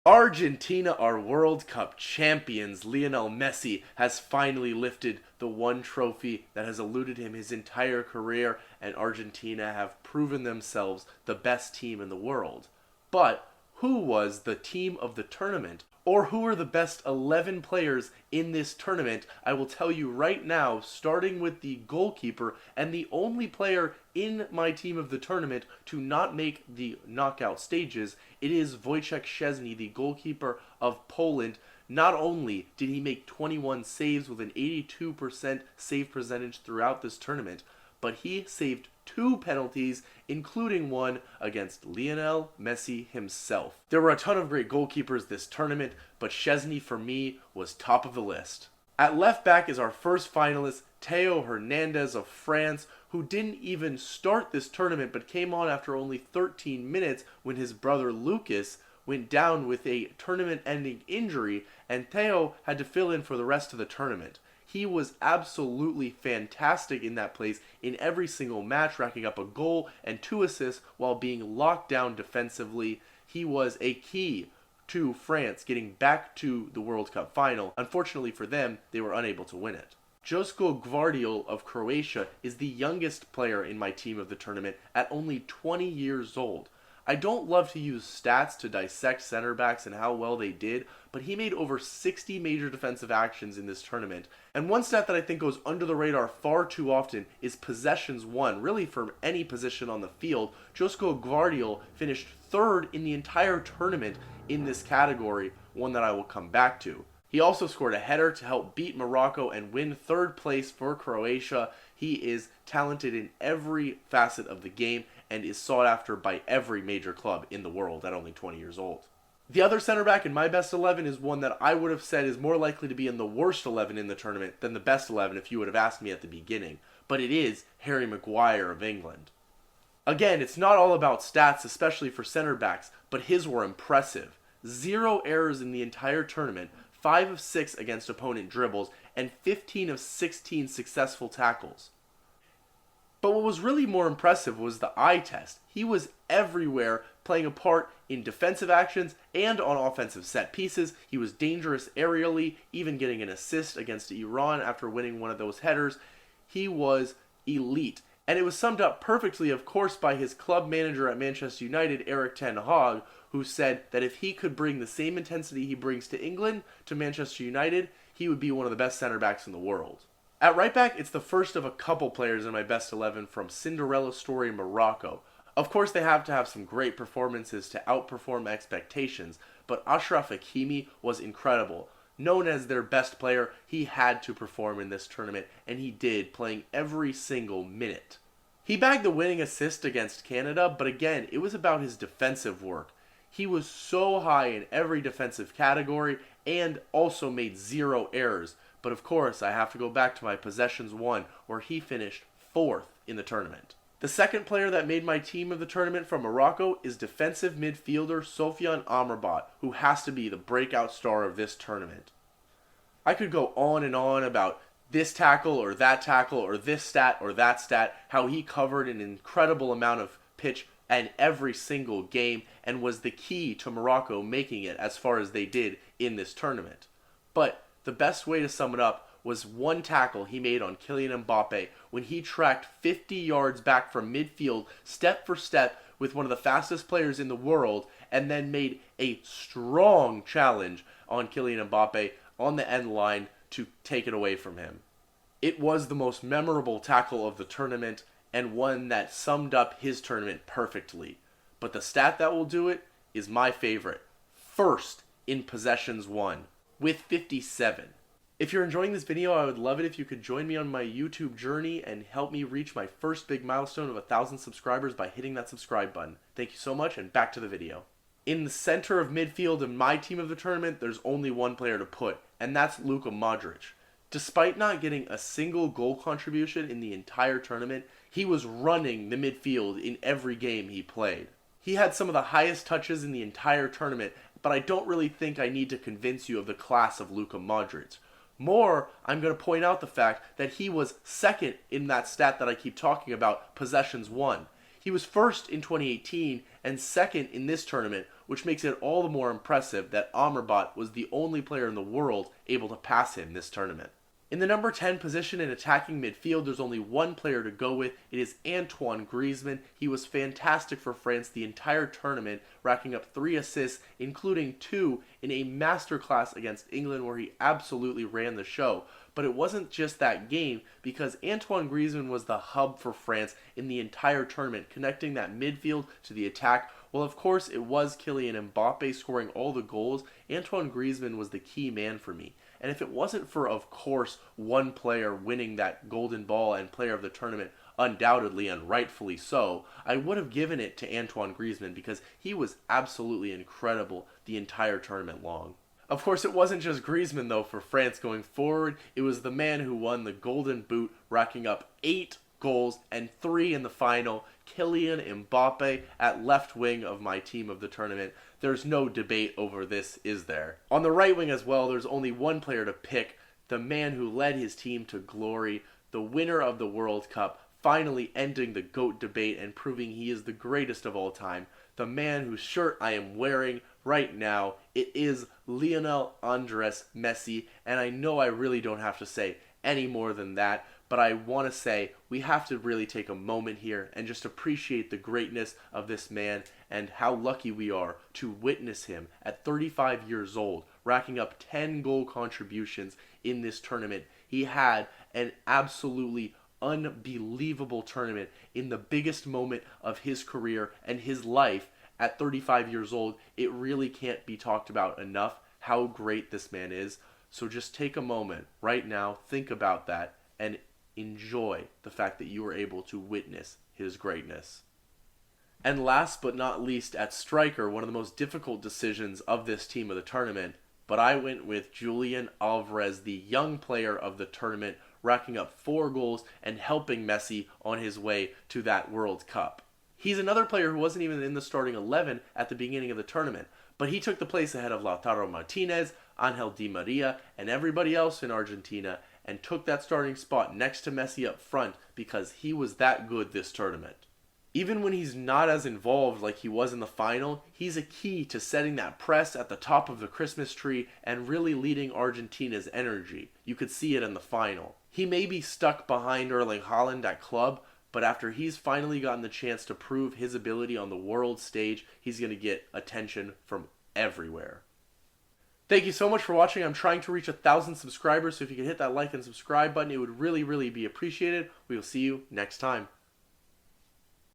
Argentina are World Cup champions. Lionel Messi has finally lifted the one trophy that has eluded him his entire career, and Argentina have proven themselves the best team in the world. But who was the team of the tournament? Or who are the best 11 players in this tournament? I will tell you right now, starting with the goalkeeper and the only player in my team of the tournament to not make the knockout stages. It is Wojciech Szczesny, the goalkeeper of Poland. Not only did he make 21 saves with an 82% save percentage throughout this tournament, but he saved 2 penalties, including one against Lionel Messi himself. There were a ton of great goalkeepers this tournament, but Szczesny for me was top of the list. At left back is our first finalist, Theo Hernandez of France, who didn't even start this tournament but came on after only 13 minutes when his brother Lucas went down with a tournament-ending injury, and Theo had to fill in for the rest of the tournament. He was absolutely fantastic in that place in every single match, racking up a goal and 2 assists while being locked down defensively. He was a key to France getting back to the World Cup final. Unfortunately for them, they were unable to win it. Josko Gvardiol of Croatia is the youngest player in my team of the tournament at only 20 years old. I don't love to use stats to dissect center backs and how well they did, but he made over 60 major defensive actions in this tournament. And one stat that I think goes under the radar far too often is possessions won. Really, from any position on the field, Josko Gvardiol finished 3rd in the entire tournament in this category, one that I will come back to. He also scored a header to help beat Morocco and win 3rd place for Croatia. He is talented in every facet of the game and is sought after by every major club in the world at only 20 years old. The other center back in my best 11 is one that I would have said is more likely to be in the worst 11 in the tournament than the best 11 if you would have asked me at the beginning, but it is Harry Maguire of England. Again, it's not all about stats, especially for center backs, but his were impressive. 0 errors in the entire tournament, 5 of 6 against opponent dribbles, and 15 of 16 successful tackles. But what was really more impressive was the eye test. He was everywhere, playing a part in defensive actions and on offensive set pieces. He was dangerous aerially, even getting an assist against Iran after winning one of those headers. He was elite. And it was summed up perfectly, of course, by his club manager at Manchester United, Erik ten Hag, who said that if he could bring the same intensity he brings to England to Manchester United, he would be one of the best center backs in the world. At right back, it's the first of a couple players in my best 11 from Cinderella story Morocco. Of course, they have to have some great performances to outperform expectations, but Achraf Hakimi was incredible. Known as their best player, he had to perform in this tournament, and he did, playing every single minute. He bagged the winning assist against Canada, but again, it was about his defensive work. He was so high in every defensive category and also made 0 errors. But of course, I have to go back to my possessions won, where he finished 4th in the tournament. The second player that made my team of the tournament from Morocco is defensive midfielder Sofiane Amrabat, who has to be the breakout star of this tournament. I could go on and on about this tackle or this stat or that stat, how he covered an incredible amount of pitch in every single game and was the key to Morocco making it as far as they did in this tournament. But the best way to sum it up was one tackle he made on Kylian Mbappe when he tracked 50 yards back from midfield step for step with one of the fastest players in the world and then made a strong challenge on Kylian Mbappe on the end line to take it away from him. It was the most memorable tackle of the tournament and one that summed up his tournament perfectly. But the stat that will do it is my favorite. First in possessions won, with 57. If you're enjoying this video, I would love it if you could join me on my YouTube journey and help me reach my first big milestone of 1,000 subscribers by hitting that subscribe button. Thank you so much, and back to the video. In the center of midfield in my team of the tournament, there's only one player to put, and that's Luka Modric. Despite not getting a single goal contribution in the entire tournament, he was running the midfield in every game he played. He had some of the highest touches in the entire tournament, but I don't really think I need to convince you of the class of Luka Modric. More, I'm going to point out the fact that he was second in that stat that I keep talking about, possessions won. He was first in 2018 and second in this tournament which makes it all the more impressive that Amrabat was the only player in the world able to pass him this tournament. In the number 10 position in attacking midfield, there's only one player to go with. It is Antoine Griezmann. He was fantastic for France the entire tournament, racking up 3 assists, including 2 in a masterclass against England where he absolutely ran the show. But it wasn't just that game, because Antoine Griezmann was the hub for France in the entire tournament, connecting that midfield to the attack. Well, of course, it was Kylian Mbappe scoring all the goals. Antoine Griezmann was the key man for me. And if it wasn't for, of course, one player winning that golden ball and player of the tournament, undoubtedly and rightfully so, I would have given it to Antoine Griezmann because he was absolutely incredible the entire tournament long. Of course, it wasn't just Griezmann, though, for France going forward. It was the man who won the Golden Boot, racking up 8 goals and 3 in the final, Kylian Mbappe at left wing of my team of the tournament. There's no debate over this, is there? On the right wing as well, there's only one player to pick, the man who led his team to glory, the winner of the World Cup, finally ending the GOAT debate and proving he is the greatest of all time, the man whose shirt I am wearing right now. It is Lionel Andres Messi, and I know I really don't have to say any more than that, but I want to say we have to really take a moment here and just appreciate the greatness of this man and how lucky we are to witness him at 35 years old, racking up 10 goal contributions in this tournament. He had an absolutely unbelievable tournament in the biggest moment of his career and his life at 35 years old. It really can't be talked about enough how great this man is. So just take a moment right now, think about that, and enjoy the fact that you were able to witness his greatness. And last but not least, at striker, one of the most difficult decisions of this team of the tournament, but I went with Julian Alvarez, the young player of the tournament, racking up 4 goals and helping Messi on his way to that World Cup. He's another player who wasn't even in the starting 11 at the beginning of the tournament, but he took the place ahead of Lautaro Martinez, Angel Di Maria, and everybody else in Argentina, and took that starting spot next to Messi up front because he was that good this tournament. Even when he's not as involved like he was in the final, he's a key to setting that press at the top of the Christmas tree and really leading Argentina's energy. You could see it in the final. He may be stuck behind Erling Haaland at club, but after he's finally gotten the chance to prove his ability on the world stage, he's going to get attention from everywhere. Thank you so much for watching. I'm trying to reach 1,000 subscribers, so if you could hit that like and subscribe button, it would really, really be appreciated. We will see you next time.